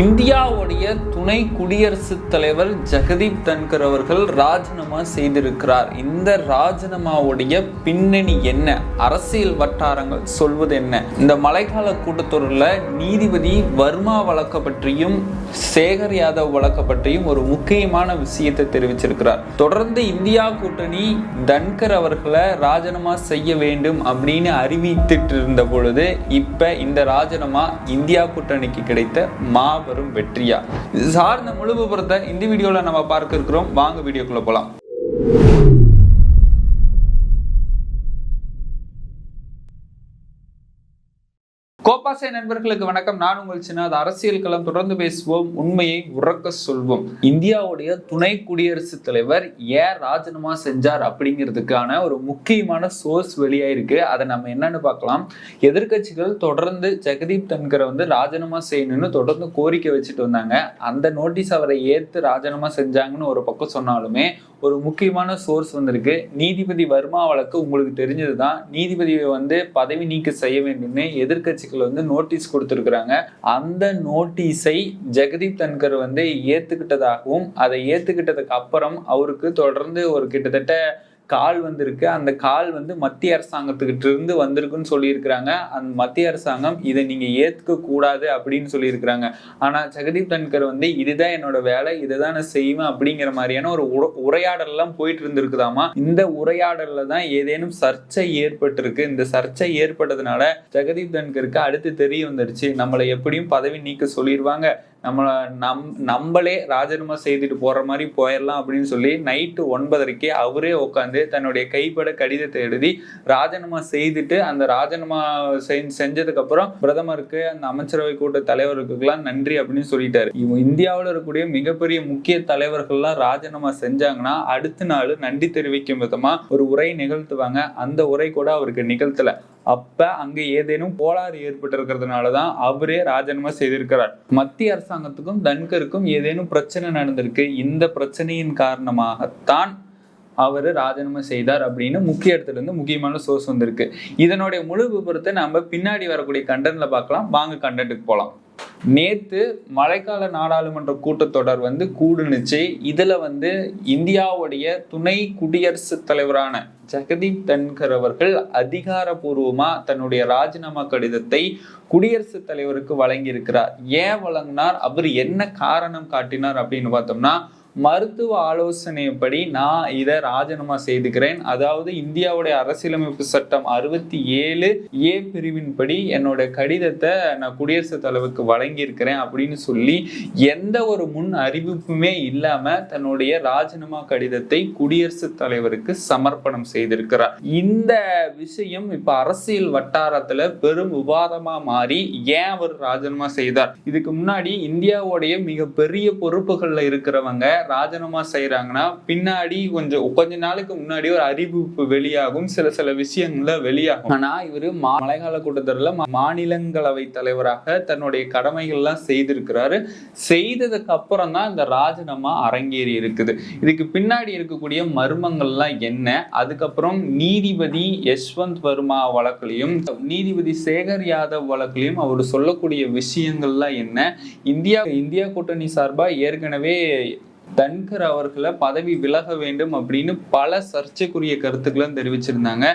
இந்தியாவுடைய துணை குடியரசுத் தலைவர் ஜெகதீப் தன்கர் அவர்கள் ராஜினாமா செய்திருக்கிறார். இந்த ராஜினாமாவுடைய பின்னணி என்ன, அரசியல் வட்டாரங்கள் சொல்வது என்ன? இந்த மழைக்கால கூட்டத்தொடரில் நீதிபதி வர்மா வழக்கு பற்றியும் சேகர் யாதவ் வழக்கு பற்றியும் ஒரு முக்கியமான விஷயத்தை தெரிவிச்சிருக்கிறார். தொடர்ந்து இந்தியா கூட்டணி தன்கர் அவர்களை ராஜினாமா செய்ய வேண்டும் அப்படின்னு அறிவித்துட்டு இருந்த பொழுது இப்ப இந்த ராஜினாமா இந்தியா கூட்டணிக்கு கிடைத்த மாபெரும் வெற்றியா? இது சார்ந்த முழு விவரத்தை இந்த வீடியோல நம்ம பார்க்க இருக்கிறோம். வாங்க வீடியோக்குள்ள போலாம். கோபாசை நண்பர்களுக்கு வணக்கம். நான் உங்கள் சின்னது. அரசியல் களம் தொடர்ந்து பேசுவோம், உண்மையை உறக்க சொல்வோம். இந்தியாவுடைய துணை குடியரசுத் தலைவர் ஏன் ராஜினாமா செஞ்சார் அப்படிங்கிறதுக்கான ஒரு முக்கியமான சோர்ஸ் வெளியாயிருக்கு. அதை நம்ம என்னன்னு பார்க்கலாம். எதிர்கட்சிகள் தொடர்ந்து ஜெகதீப் தன்கரை ராஜினாமா செய்யணும்னு தொடர்ந்து கோரிக்கை வச்சுட்டு வந்தாங்க. அந்த நோட்டீஸ் அவரை ஏற்று ராஜினாமா செஞ்சாங்கன்னு ஒரு பக்கம் சொன்னாலுமே ஒரு முக்கியமான சோர்ஸ் வந்திருக்கு. நீதிபதி வர்மா வழக்கு உங்களுக்கு தெரிஞ்சதுதான். நீதிபதியை பதவி நீக்கம் செய்ய வேண்டும்னு எதிர்கட்சிகள் நோட்டீஸ் கொடுத்திருக்கிறாங்க. அந்த நோட்டீஸை ஜெகதீப் தன்கர் ஏத்துக்கிட்டதாகவும் அதை ஏத்துக்கிட்டதுக்கு அப்புறம் அவருக்கு தொடர்ந்து ஒரு கிட்டத்தட்ட கால் வந்திருக்கு. அந்த கால் மத்திய அரசாங்கத்துக்கிட்ட இருந்து வந்திருக்குன்னு சொல்லியிருக்கிறாங்க. அந்த மத்திய அரசாங்கம் இதை நீங்க ஏத்துக்க கூடாது அப்படின்னு சொல்லியிருக்கிறாங்க. ஆனா ஜெகதீப் தன்கர் இதுதான் என்னோட வேலை, இதை தான் நான் செய்வேன் அப்படிங்கிற மாதிரியான ஒரு உரையாடல் எல்லாம் போயிட்டு இருந்திருக்குதாமா. இந்த உரையாடல்ல தான் ஏதேனும் சர்ச்சை ஏற்பட்டிருக்கு. இந்த சர்ச்சை ஏற்பட்டதுனால ஜெகதீப் தன்கருக்கு அடுத்து தெரிய வந்துருச்சு, நம்மளை எப்படியும் பதவி நீக்க சொல்லிடுவாங்க, நம்மளே ராஜினாமா செய்துட்டு போற மாதிரி போயிடலாம் அப்படின்னு சொல்லி நைட்டு 9:30 அவரே உட்காந்து தன்னுடைய கைப்பட கடிதத்தை எழுதி ராஜினாமா செய்துட்டு அந்த ராஜினாமா செஞ்சதுக்கு அப்புறம் பிரதமருக்கு, அந்த அமைச்சரவை கூட்ட தலைவர்களுக்கெல்லாம் நன்றி அப்படின்னு சொல்லிட்டாரு. இந்தியாவில் இருக்கக்கூடிய மிகப்பெரிய முக்கிய தலைவர்கள்லாம் ராஜினாமா செஞ்சாங்கன்னா அடுத்த நாள் நன்றி தெரிவிக்கும் விதமா ஒரு உரை நிகழ்த்துவாங்க. அந்த உரை கூட அவருக்கு நிகழ்த்தல. அப்ப அங்க ஏதேனும் கோளாறு ஏற்பட்டு இருக்கிறதுனாலதான் அவரே ராஜினாமா செய்திருக்கிறார். மத்திய அரசாங்கத்துக்கும் தன்கருக்கும் ஏதேனும் பிரச்சனை நடந்திருக்கு. இந்த பிரச்சனையின் காரணமாகத்தான் அவர் ராஜினாமா செய்தார் அப்படின்னு முக்கிய இடத்துல இருந்து முக்கியமான சோர்ஸ் வந்திருக்கு. இதனுடைய முழு விபரத்தை நம்ம பின்னாடி வரக்கூடிய கண்டென்ட்ல பார்க்கலாம். வாங்க கண்டென்ட்டுக்கு போலாம். நேத்து மழைக்கால நாடாளுமன்ற கூட்டத்தொடர் கூடுனுச்சு. இதுல இந்தியாவுடைய துணை குடியரசுத் தலைவரான ஜெகதீப் தன்கர் அவர்கள் அதிகாரப்பூர்வமா தன்னுடைய ராஜினாமா கடிதத்தை குடியரசுத் தலைவருக்கு வழங்கி இருக்கிறார். ஏன் வழங்கினார், அவர் என்ன காரணம் காட்டினார் அப்படின்னு பார்த்தோம்னா, மருத்துவ ஆலோசனைப்படி நான் இதை ராஜினாமா செய்துக்கிறேன். அதாவது இந்தியாவுடைய அரசியலமைப்பு சட்டம் 67A பிரிவின் படி என்னோட கடிதத்தை நான் குடியரசுத் தலைவருக்கு வழங்கியிருக்கிறேன் அப்படின்னு சொல்லி எந்த ஒரு முன் அறிவிப்புமே இல்லாம தன்னுடைய ராஜினாமா கடிதத்தை குடியரசுத் தலைவருக்கு சமர்ப்பணம் செய்திருக்கிறார். இந்த விஷயம் இப்ப அரசியல் வட்டாரத்துல பெரும் விவாதமா மாறி ஏன் அவர் ராஜினாமா செய்தார். இதுக்கு முன்னாடி இந்தியாவுடைய மிக பெரிய பொறுப்புகள்ல இருக்கிறவங்க ராஜினாமா செய்யறாங்கன்னா பின்னாடி கொஞ்ச நாளுக்கு முன்னாடி ஒரு அறிவிப்பு வெளியாகும், சில விஷயங்கள்ல வெளியாகும். ஆனா இவரு மழைக்கால கூட்டத்தொடர்ல மாநிலங்களவை தலைவராக தன்னுடைய கடமைகள்லாம் செய்திருக்கிறாரு. செய்ததுக்கு அப்புறம் தான் இந்த ராஜினாமா அரங்கேறி இருக்குது. இதுக்கு பின்னாடி இருக்கக்கூடிய மர்மங்கள்லாம் என்ன, அதுக்கப்புறம் நீதிபதி யஷ்வந்த் வர்மா வழக்குலையும் நீதிபதி சேகர் யாதவ் வழக்குலையும் அவர் சொல்லக்கூடிய விஷயங்கள்லாம் என்ன, இந்தியா கூட்டணி சார்பா ஏற்கனவே தன்கர் அவர்களை பதவி விலக வேண்டும் அப்படின்னு பல சர்ச்சைக்குரிய கருத்துக்களும் தெரிவிச்சிருந்தாங்க.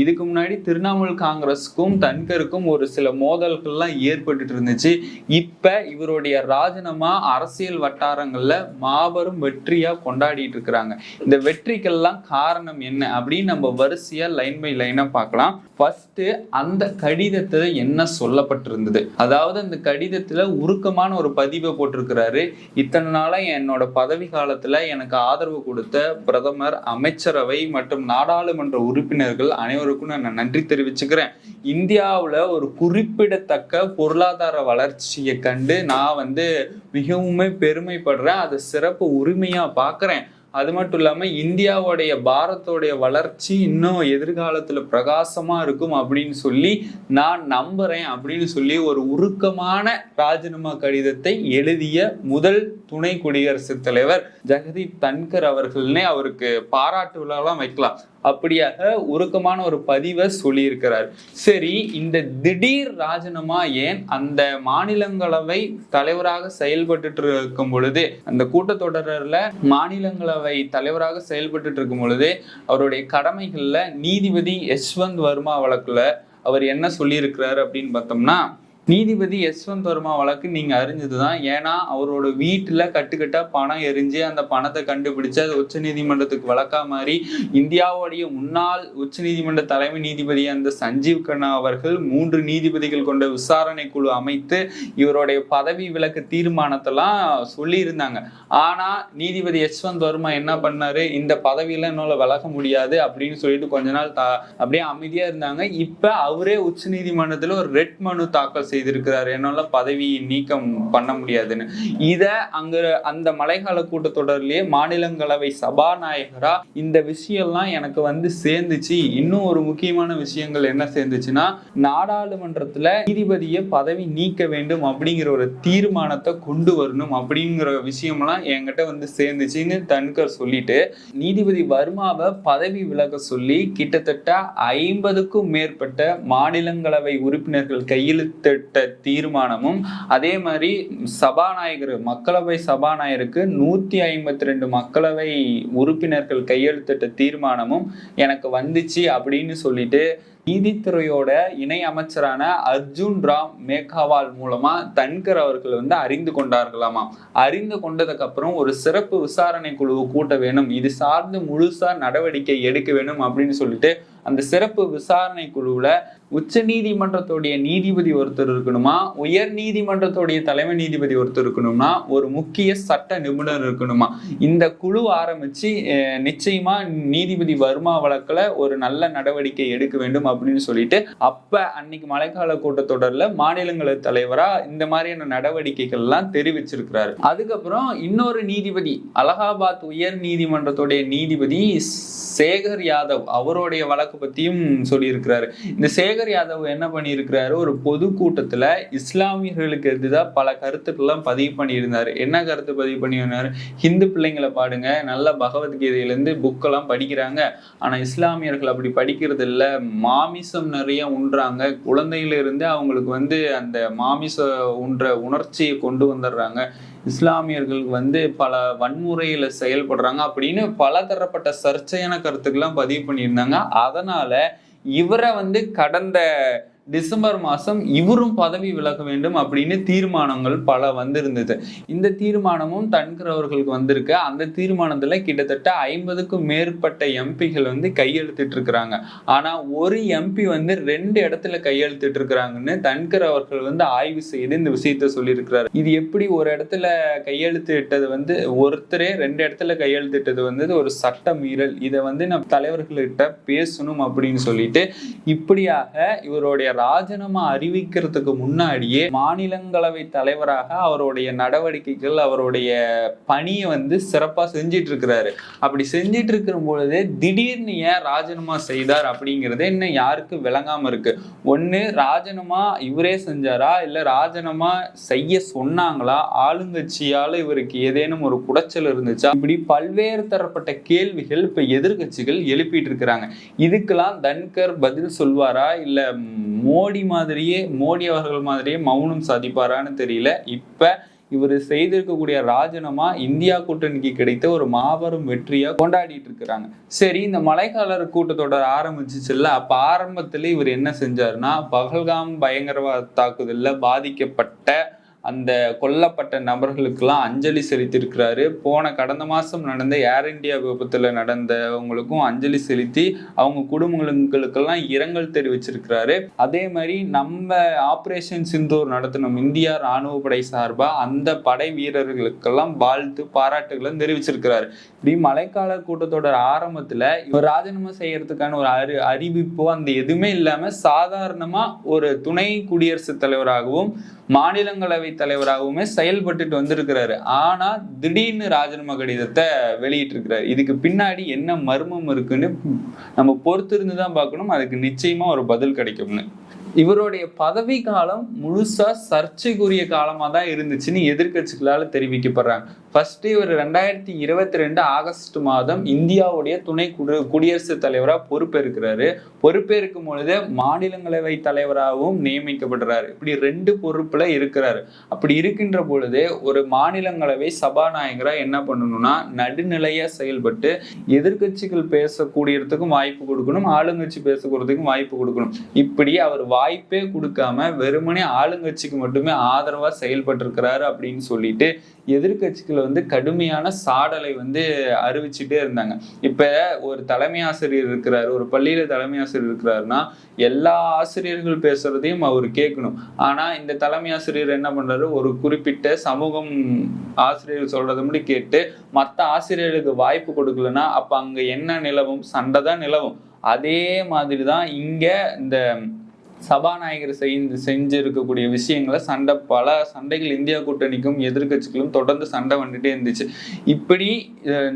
இதுக்கு முன்னாடி திரிணாமுல் காங்கிரஸுக்கும் தன்கருக்கும் ஒரு சில மோதல்கள்லாம் ஏற்பட்டு இருந்துச்சு. இப்ப இவருடைய ராஜினாமா அரசியல் வட்டாரங்கள்ல மாபெரும் வெற்றியா கொண்டாடிட்டு இருக்கிறாங்க. இந்த வெற்றிக்கெல்லாம் காரணம் என்ன அப்படின்னு நம்ம வரிசையா லைன் பை லைனா பார்க்கலாம். ஃபர்ஸ்ட், அந்த கடிதத்துல என்ன சொல்லப்பட்டிருந்தது. அதாவது அந்த கடிதத்துல உருக்கமான ஒரு பதிவை போட்டிருக்கிறாரு. இத்தனை நாளா என்னோட பதவி காலத்துல எனக்கு ஆதரவு கொடுத்த பிரதமர், அமைச்சரவை மற்றும் நாடாளுமன்ற உறுப்பினர்கள் அனைவருக்கும் நான் நன்றி தெரிவிச்சுக்கிறேன். இந்தியாவுல ஒரு குறிப்பிடத்தக்க பொருளாதார வளர்ச்சியை கண்டு நான் மிகவுமே பெருமைப்படுறேன். அதை சிறப்பு உரிமையா பாக்குறேன். அது மட்டும் இல்லாம இந்தியாவுடைய பாரதோடைய வளர்ச்சி இன்னும் எதிர்காலத்துல பிரகாசமா இருக்கும் அப்படின்னு சொல்லி நான் நம்புறேன் அப்படின்னு சொல்லி ஒரு உருக்கமான ராஜினாமா கடிதத்தை எழுதிய முதல் துணை குடியரசுத் தலைவர் ஜெகதீப் தன்கர் அவர்கள்னே அவருக்கு பாராட்டு விழாலாம் வைக்கலாம். அப்படியாக உருக்கமான ஒரு பதிவை சொல்லியிருக்கிறார். சரி, இந்த திடீர் ராஜினாமா ஏன்? அந்த மாநிலங்களவை தலைவராக செயல்பட்டு இருக்கும் பொழுது, அந்த கூட்டத்தொடரில் மாநிலங்களவை தலைவராக செயல்பட்டு இருக்கும் பொழுது அவருடைய கடமைகள்ல நீதிபதி யஷ்வந்த் வர்மா வழக்குல அவர் என்ன சொல்லியிருக்கிறாரு அப்படின்னு பார்த்தோம்னா, நீதிபதி யஷ்வந்த் வர்மா வழக்கு நீங்க அறிஞ்சதுதான். ஏன்னா அவரோட வீட்டுல கட்டுக்கட்டா பணம் எரிஞ்சு அந்த பணத்தை கண்டுபிடிச்சு அது உச்ச நீதிமன்றத்துக்கு வழக்கா மாறி இந்தியாவுடைய முன்னாள் உச்ச நீதிமன்ற தலைமை நீதிபதி அந்த சஞ்சீவ் கண்ணா அவர்கள் 3 நீதிபதிகள் கொண்ட விசாரணை குழு அமைத்து இவருடைய பதவி விலக்கு தீர்மானத்தெல்லாம் சொல்லி இருந்தாங்க. ஆனா நீதிபதி யஷ்வந்த் வர்மா என்ன பண்ணாரு, இந்த பதவியில என்னால விலக முடியாது அப்படின்னு சொல்லிட்டு கொஞ்ச நாள் அப்படியே அமைதியா இருந்தாங்க. இப்ப அவரே உச்ச நீதிமன்றத்துல ஒரு ரெட் மனு தாக்கல் செய்திருக்கிறார், என்னால பதவி நீக்கம் பண்ண முடியாதுன்னு. இத அந்த மழைக்கால கூட்டத்தொடர்லயே மாநிலங்களவை சபாநாயகரா இந்த விஷயம்லாம் எனக்கு சேர்ந்துச்சு. இன்னும் ஒரு முக்கியமான விஷயங்கள் என்ன சேர்ந்துச்சுன்னா, நாடாளுமன்றத்துல நீதிபதியை பதவி நீக்க வேண்டும் அப்படிங்கிற ஒரு தீர்மானத்தை கொண்டு வரணும் அப்படிங்கிற விஷயம்லாம் என்கிட்ட சேர்ந்துச்சுன்னு தன்கர் சொல்லிட்டு, நீதிபதி வர்மாவை பதவி விலக சொல்லி கிட்டத்தட்ட 50க்கும் மேற்பட்ட மாநிலங்களவை உறுப்பினர்கள் கையெழுத்து தீர்மானமும், அதே மாதிரி மக்களவை சபாநாயகருக்கு 152 மக்களவை உறுப்பினர்கள் கையெழுத்திட்ட தீர்மானமும் எனக்கு வந்துச்சு அப்படின்னு சொல்லிட்டு நீதித்துறையோட இணை அமைச்சரான அர்ஜுன் ராம் மேகாவால் மூலமா தன்கர் அவர்கள் அறிந்து கொண்டார்களாமா. அறிந்து கொண்டதுக்கு அப்புறம் ஒரு சிறப்பு விசாரணை குழுவை கூட்ட வேணும், இது சார்ந்து முழுசா நடவடிக்கை எடுக்க வேணும் அப்படின்னு சொல்லிட்டு அந்த சிறப்பு விசாரணை குழுவுல உச்ச நீதிமன்றத்துடைய நீதிபதி ஒருத்தர் இருக்கணுமா, உயர் நீதிமன்றத்துடைய தலைமை நீதிபதி ஒருத்தர் இருக்கணும்னா, ஒரு முக்கிய சட்ட நிபுணர் இருக்கணுமா. இந்த குழு ஆரம்பிச்சு நிச்சயமா நீதிபதி வர்மா வழக்குல ஒரு நல்ல நடவடிக்கை எடுக்க வேண்டும் அப்படின்னு சொல்லிட்டு அப்ப அன்னைக்கு மழைக்கால கூட்டத்தொடர்ல மாநிலங்களவை தலைவரா இந்த மாதிரியான நடவடிக்கைகள் எல்லாம் தெரிவிச்சிருக்கிறாரு. அதுக்கப்புறம் இன்னொரு நீதிபதி, அலகாபாத் உயர் நீதிமன்றத்துடைய நீதிபதி சேகர் யாதவ், அவருடைய வழக்கு பத்தியும் சொல்லியிருக்கிறாரு. இந்த சேகர் யாதவ் என்ன பண்ணியிருக்கிறாரு, ஒரு பொதுக்கூட்டத்துல இஸ்லாமியர்களுக்கு எதிராக பல கருத்துக்கள்லாம் பதிவு பண்ணியிருந்தாரு. என்ன கருத்து பதிவு பண்ணியிருந்தாரு, ஹிந்து பிள்ளைங்களை பாடுங்க, நல்ல பகவத்கீதையிலேருந்து புக்கெல்லாம் படிக்கிறாங்க, ஆனா இஸ்லாமியர்கள் அப்படி படிக்கிறது இல்லை, மாமிசம் நிறைய உண்றாங்க, குழந்தையில இருந்து அவங்களுக்கு அந்த மாமிச உண்ற உணர்ச்சியை கொண்டு வந்துடுறாங்க, இஸ்லாமியர்களுக்கு பல வன்முறையில செயல்படுறாங்க அப்படின்னு பல தரப்பட்ட சர்ச்சையான கருத்துக்கெல்லாம் பதிவு பண்ணியிருந்தாங்க. அதனால இவரை கடந்த டிசம்பர் மாசம் இவரும் பதவி விலக வேண்டும் அப்படின்னு தீர்மானங்கள் பல வந்திருந்தது. இந்த தீர்மானமும் தன்கர் அவர்களுக்கு வந்திருக்கு. அந்த தீர்மானத்துல கிட்டத்தட்ட 50க்கும் மேற்பட்ட எம்பிகள் கையெழுத்திட்டு இருக்கிறாங்க. ஆனா ஒரு எம்பி 2 இடத்துல கையெழுத்திட்டு இருக்கிறாங்கன்னு தன்கர் அவர்கள் ஆய்வு செய்து இந்த விஷயத்த சொல்லியிருக்கிறாரு. இது எப்படி ஒரு இடத்துல கையெழுத்து இட்டது ஒருத்தரே 2 இடத்துல கையெழுத்திட்டது ஒரு சட்ட மீறல், இதை நம்ம தலைவர்கள்கிட்ட பேசணும் அப்படின்னு சொல்லிட்டு இப்படியாக இவருடைய ராஜினாமா அறிவிக்கிறதுக்கு முன்னாடியே மாநிலங்களவை தலைவராக அவருடைய நடவடிக்கைகள் அவருடைய பணியை சிறப்பா செஞ்சிட்டு இருக்கிறாரு. அப்படி செஞ்சிட்டு இருக்கும் பொழுது திடீர்னு ஏன் ராஜினாமா செய்தார் அப்படிங்கிறது இன்னும் யாருக்கு விளங்காம இருக்கு. ஒண்ணு, ராஜினாமா இவரே செஞ்சாரா, இல்ல ராஜினாமா செய்ய சொன்னாங்களா, ஆளுங்கட்சியால இவருக்கு ஏதேனும் ஒரு குடைச்சல் இருந்துச்சா, இப்படி பல்வேறு தரப்பட்ட கேள்விகள் இப்ப எதிர்கட்சிகள் எழுப்பிட்டு இருக்கிறாங்க. இதுக்கெல்லாம் தன்கர் பதில் சொல்வாரா, இல்ல மோடி அவர்கள் மாதிரியே மௌனம் சாதிப்பாரான்னு தெரியல. இப்ப இவர் செய்திருக்கக்கூடிய ராஜினாமா இந்தியா கூட்டணிக்கு கிடைத்த ஒரு மாபெரும் வெற்றியா கொண்டாடிட்டு இருக்கிறாங்க. சரி, இந்த மழைக்கால கூட்டத்தொடர் ஆரம்பிச்சுச்சுல்ல, அப்ப ஆரம்பத்துல இவர் என்ன செஞ்சாருன்னா, பகல்காம் பயங்கரவாத தாக்குதல்ல பாதிக்கப்பட்ட அந்த கொல்லப்பட்ட நபர்களுக்கெல்லாம் அஞ்சலி செலுத்தியிருக்கிறாரு. கடந்த மாசம் நடந்த ஏர் இந்தியா விபத்துல நடந்தவங்களுக்கும் அஞ்சலி செலுத்தி அவங்க குடும்பங்களுக்கெல்லாம் இரங்கல் தெரிவிச்சிருக்கிறாரு. அதே மாதிரி நம்ம ஆபரேஷன் சிந்தூர் நடத்தணும் இந்தியா ராணுவ படை சார்பா அந்த படை வீரர்களுக்கெல்லாம் வாழ்த்து பாராட்டுகளும் தெரிவிச்சிருக்கிறாரு. இப்படி மழைக்கால கூட்டத்தொடர் ஆரம்பத்துல இவர் ராஜினாமா செய்யறதுக்கான ஒரு அறிவிப்போ அந்த எதுவுமே இல்லாம சாதாரணமா ஒரு துணை குடியரசுத் தலைவராகவும் மாநிலங்களவை தலைவராகவுமே செயல்பட்டு வந்திருக்கிறாரு. ஆனா திடீர்னு ராஜினாமா கடிதத்தை வெளியிட்டு இருக்கிறாரு. இதுக்கு பின்னாடி என்ன மர்மம் இருக்குன்னு நம்ம பொறுத்திருந்துதான் பார்க்கணும். அதுக்கு நிச்சயமா ஒரு பதில் கிடைக்கும்னு இவருடைய பதவி காலம் முழுசா சர்ச்சைக்குரிய காலமா தான் இருந்துச்சுன்னு எதிர்கட்சிகளால தெரிவிக்கப்படுறாங்க. ஃபர்ஸ்ட் இவர் 2022 ஆகஸ்ட் மாதம் இந்தியாவுடைய துணை குடியரசுத் தலைவரா பொறுப்பேற்கிறாரு. பொறுப்பேற்கும் பொழுது மாநிலங்களவை தலைவராகவும் நியமிக்கப்படுறாரு. இப்படி 2 பொறுப்புல இருக்கிறாரு. அப்படி இருக்கின்ற பொழுது ஒரு மாநிலங்களவை சபாநாயகரா என்ன பண்ணணும்னா நடுநிலையா செயல்பட்டு எதிர்கட்சிகள் பேசக்கூடியதுக்கும் வாய்ப்பு கொடுக்கணும், ஆளுங்கட்சி பேசக்கூடியதுக்கும் வாய்ப்பு கொடுக்கணும். இப்படி அவர் வாய்ப்பே கொடுக்காம வெறுமனே ஆளுங்கட்சிக்கு மட்டுமே ஆதரவா செயல்பட்டு இருக்கிறாரு அப்படின்னு சொல்லிட்டு எதிர்கட்சிகள் கடுமையான சாடலை அறிவிச்சுட்டே இருந்தாங்க. இப்ப ஒரு தலைமை ஆசிரியர் இருக்கிறாரு, ஒரு பள்ளியில தலைமை ஆசிரியர் இருக்கிறாருன்னா எல்லா ஆசிரியர்கள் பேசுறதையும் அவர் கேட்கணும். ஆனா இந்த தலைமை ஆசிரியர் என்ன பண்றாரு, ஒரு குறிப்பிட்ட சமூகம் ஆசிரியர் சொல்றதை மட்டும் கேட்டு மற்ற ஆசிரியர்களுக்கு வாய்ப்பு கொடுக்கலன்னா அப்ப அங்க என்ன நிலவும்? சண்டை தான் நிலவும். அதே மாதிரிதான் இங்க இந்த சபாநாயகர் செஞ்சிருக்கக்கூடிய விஷயங்களை பல சண்டைகள் இந்தியா கூட்டணிக்கும் எதிர்கட்சிகளும் தொடர்ந்து சண்டை வந்துட்டே இருந்துச்சு. இப்படி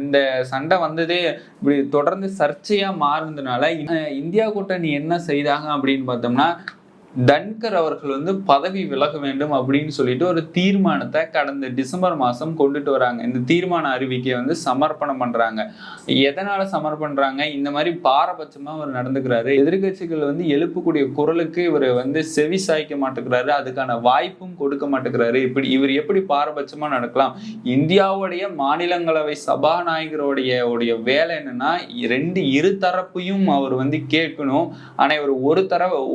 இந்த சண்டை வந்ததே இப்படி தொடர்ந்து சர்ச்சையா மாறுனதுனால இந்தியா கூட்டணி என்ன செய்தாங்க அப்படின்னு பார்த்தோம்னா தன்கர் அவர்கள் பதவி விலக வேண்டும் அப்படின்னு சொல்லிட்டு ஒரு தீர்மானத்தை கடந்த டிசம்பர் மாசம் கொண்டுட்டு வராங்க. இந்த தீர்மான அறிவிக்கையை சமர்ப்பணம் பண்றாங்க. எதனால சமர்ப்பண்றாங்க? இந்த மாதிரி பாரபட்சமா அவர் நடந்துக்கிறாரு, எதிர்கட்சிகள் எழுப்பக்கூடிய குரலுக்கு இவர் செவி சாய்க்க மாட்டேங்கிறாரு, அதுக்கான வாய்ப்பும் கொடுக்க மாட்டேங்கிறாரு. இப்படி இவர் எப்படி பாரபட்சமா நடக்கலாம்? இந்தியாவுடைய மாநிலங்களவை சபாநாயகருடைய வேலை என்னன்னா இரு தரப்பையும் அவர் கேட்கணும். ஆனா இவர்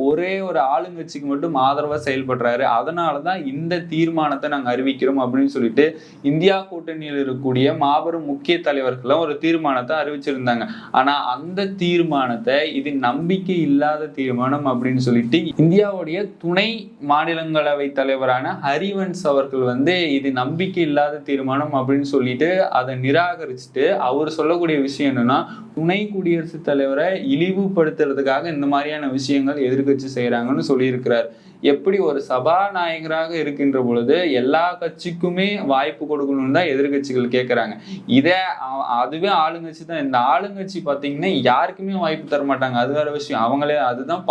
ஒரே ஒரு ஆளுங்கட்சிக்கு மட்டும் ஆதரவா செயல்படுறாரு. அதனாலதான் இந்த தீர்மானத்தை நாங்க அறிவிக்கிறோம் அப்படின்னு சொல்லிட்டு இந்தியா கூட்டணியில் இருக்கக்கூடிய மாபெரும் முக்கிய தலைவர்களும் ஒரு தீர்மானத்தை அறிவிச்சிருந்தாங்க. ஆனா அந்த தீர்மானத்தை இது நம்பிக்கை இல்லாத தீர்மானம் அப்படின்னு சொல்லிட்டு இந்தியாவுடைய துணை மாநிலங்களவை தலைவரான ஹரிவன்ஸ் அவர்கள் இது நம்பிக்கை இல்லாத தீர்மானம் அப்படின்னு சொல்லிட்டு அதை நிராகரிச்சுட்டு அவர் சொல்லக்கூடிய விஷயம் என்னன்னா துணை குடியரசுத் தலைவரை இழிவுபடுத்துறதுக்காக இந்த மாதிரியான விஷயங்கள் எதிர்கட்சி செய்யறாங்கன்னு சொல்லியிருக்கிறார். எப்படி ஒரு சபாநாயகராக இருக்கின்ற பொழுது எல்லா கட்சிக்குமே வாய்ப்பு கொடுக்கணும்னு தான் எதிர்கட்சிகள் கேட்கறாங்க. அதுவே ஆளுங்கட்சி தான். இந்த ஆளுங்கட்சி பாத்தீங்கன்னா யாருக்குமே வாய்ப்பு தர மாட்டாங்க. அது வேற விஷயம். அவங்களே அதுதான்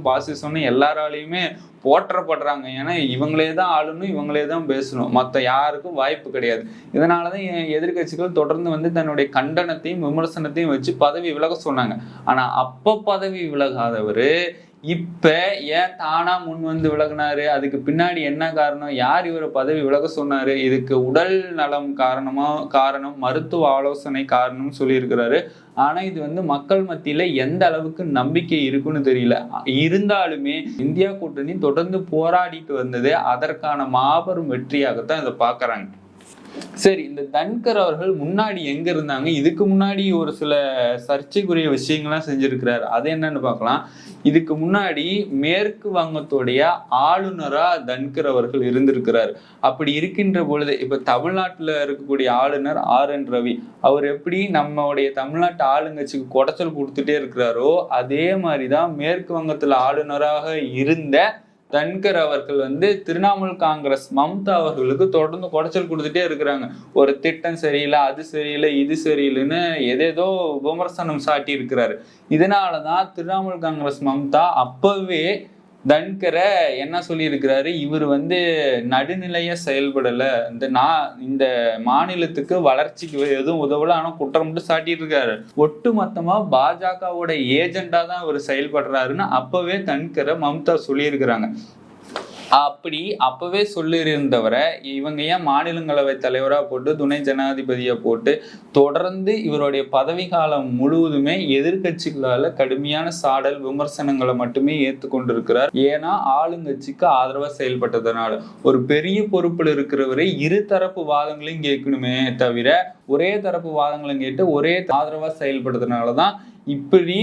பாசிசம்னு எல்லாராலையுமே போற்றப்படுறாங்க. ஏன்னா இவங்களே தான் ஆளணும், இவங்களே தான் பேசணும், மற்ற யாருக்கும் வாய்ப்பு கிடையாது. இதனாலதான் எதிர்கட்சிகள் தொடர்ந்து தன்னுடைய கண்டனத்தையும் விமர்சனத்தையும் வச்சு பதவி விலக சொன்னாங்க. ஆனா அப்ப பதவி விலகாதவரு இப்ப ஏன் தானா முன் விலகினாரு? அதுக்கு பின்னாடி என்ன காரணம்? யார் இவரை பதவி விலக சொன்னாரு? இதுக்கு உடல் நலம் காரணம், மருத்துவ ஆலோசனை காரணம் சொல்லியிருக்கிறாரு. ஆனா இது மக்கள் மத்தியில எந்த அளவுக்கு நம்பிக்கை இருக்குன்னு தெரியல. இருந்தாலுமே இந்தியா கூட்டணி தொடர்ந்து போராடிட்டு வந்தது அதற்கான மாபெரும் வெற்றியாகத்தான் இதை பாக்குறாங்க. சரி, இந்த தன்கர் அவர்கள் முன்னாடி எங்க இருந்தாங்க? இதுக்கு முன்னாடி ஒரு சில சர்ச்சைக்குரிய விஷயங்கள்லாம் செஞ்சிருக்கிறாரு. அது என்னன்னு பார்க்கலாம். இதுக்கு முன்னாடி மேற்கு வங்கத்துடைய ஆளுநரா தன்கர் அவர்கள் இருந்திருக்கிறார். அப்படி இருக்கின்ற பொழுது இப்ப தமிழ்நாட்டுல இருக்கக்கூடிய ஆளுநர் RN ரவி அவர் எப்படி நம்மளுடைய தமிழ்நாட்டு ஆளுங்கட்சிக்கு குடைச்சல் கொடுத்துட்டே இருக்கிறாரோ அதே மாதிரிதான் மேற்கு வங்கத்துல ஆளுநராக இருந்த தன்கர் அவர்கள் திரிணாமுல் காங்கிரஸ் மம்தா அவர்களுக்கு தொடர்ந்து குடைச்சல் கொடுத்துட்டே இருக்கிறாங்க. ஒரு திட்டம் சரியில்லை, அது சரியில்லை, இது சரியில்லைன்னு எதேதோ விமர்சனம் சாட்டி இருக்கிறாரு. இதனாலதான் திரிணாமுல் காங்கிரஸ் மம்தா அப்பவே தன்கரை என்ன சொல்லி இருக்கிறாரு, இவர் நடுநிலையா செயல்படல, இந்த மாநிலத்துக்கு வளர்ச்சிக்கு எதுவும் உதவல, ஆனா குற்றம் மட்டும் சாட்டிட்டு இருக்காரு. ஒட்டு மொத்தமா பாஜகவோட ஏஜெண்டா தான் இவர் செயல்படுறாருன்னு அப்பவே தன்கரை மம்தா சொல்லி இருக்கிறாங்க. அப்படி அப்பவே சொல்லியிருந்தவரை இவங்க ஏன் மாநிலங்களவை தலைவரா போட்டு துணை ஜனாதிபதியா போட்டு தொடர்ந்து இவருடைய பதவி காலம் முழுவதுமே எதிர்கட்சிகளால கடுமையான சாடல் விமர்சனங்களை மட்டுமே ஏற்றுக்கொண்டிருக்கிறார். ஏன்னா ஆளுங்கட்சிக்கு ஆதரவா செயல்பட்டதுனால. ஒரு பெரிய பொறுப்புல இருக்கிறவரை இருதரப்பு வாதங்களையும் கேட்கணுமே தவிர ஒரே தரப்பு வாதங்களும் கேட்டு ஒரே ஆதரவா செயல்படுறதுனாலதான் இப்படி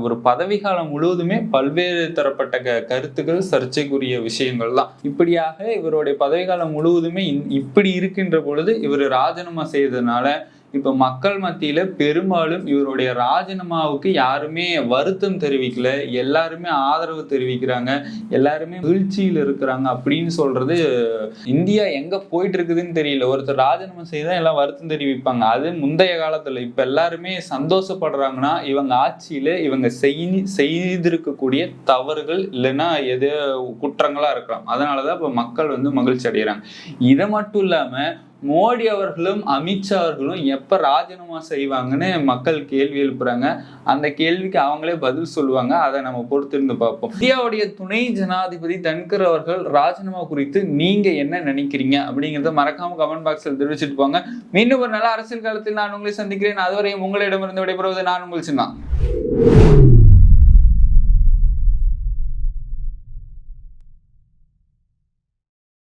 ஒரு பதவி காலம் முழுவதுமே பல்வேறு தரப்பட்ட கருத்துக்கள் சர்ச்சைக்குரிய விஷயங்கள் தான். இப்படியாக இவருடைய பதவி காலம் முழுவதுமே இப்படி இருக்கின்ற பொழுது இவர் ராஜினாமா செய்ததுனால இப்ப மக்கள் மத்தியில பெரும்பாலும் இவருடைய ராஜினாமாவுக்கு யாருமே வருத்தம் தெரிவிக்கல, எல்லாருமே ஆதரவு தெரிவிக்கிறாங்க, எல்லாருமே வீழ்ச்சியில் இருக்கிறாங்க அப்படின்னு சொல்றது இந்தியா எங்க போயிட்டு இருக்குதுன்னு தெரியல. ஒருத்தர் ராஜினாமா செய்தா எல்லாம் வருத்தம் தெரிவிப்பாங்க, அது முந்தைய காலத்துல. இப்ப எல்லாருமே சந்தோஷப்படுறாங்கன்னா இவங்க ஆட்சியில இவங்க செய்திருக்கக்கூடிய தவறுகள் இல்லைன்னா எது குற்றங்களா இருக்கலாம். அதனாலதான் இப்ப மக்கள் மகிழ்ச்சி அடைகிறாங்க. இதை மட்டும் இல்லாம மோடி அவர்களும் அமித்ஷா அவர்களும் எப்ப ராஜினாமா செய்வாங்கன்னு மக்கள் கேள்வி எழுப்புறாங்க. அந்த கேள்விக்கு அவங்களே பதில் சொல்லுவாங்க. அதை நம்ம பொறுத்திருந்து பார்ப்போம். இந்தியாவுடைய துணை ஜனாதிபதி தன்கர் அவர்கள் ராஜினாமா குறித்து நீங்க என்ன நினைக்கிறீங்க அப்படிங்கிறத மறக்காம கமெண்ட் பாக்ஸில் தெரிவிச்சுட்டு போங்க. மீண்டும் ஒரு நல்ல அரசியல் காலத்தில் நான் உங்களை சந்திக்கிறேன். அதுவரையும் உங்களிடமிருந்து விடைபெறுவது நான் உங்கள் சின்னா.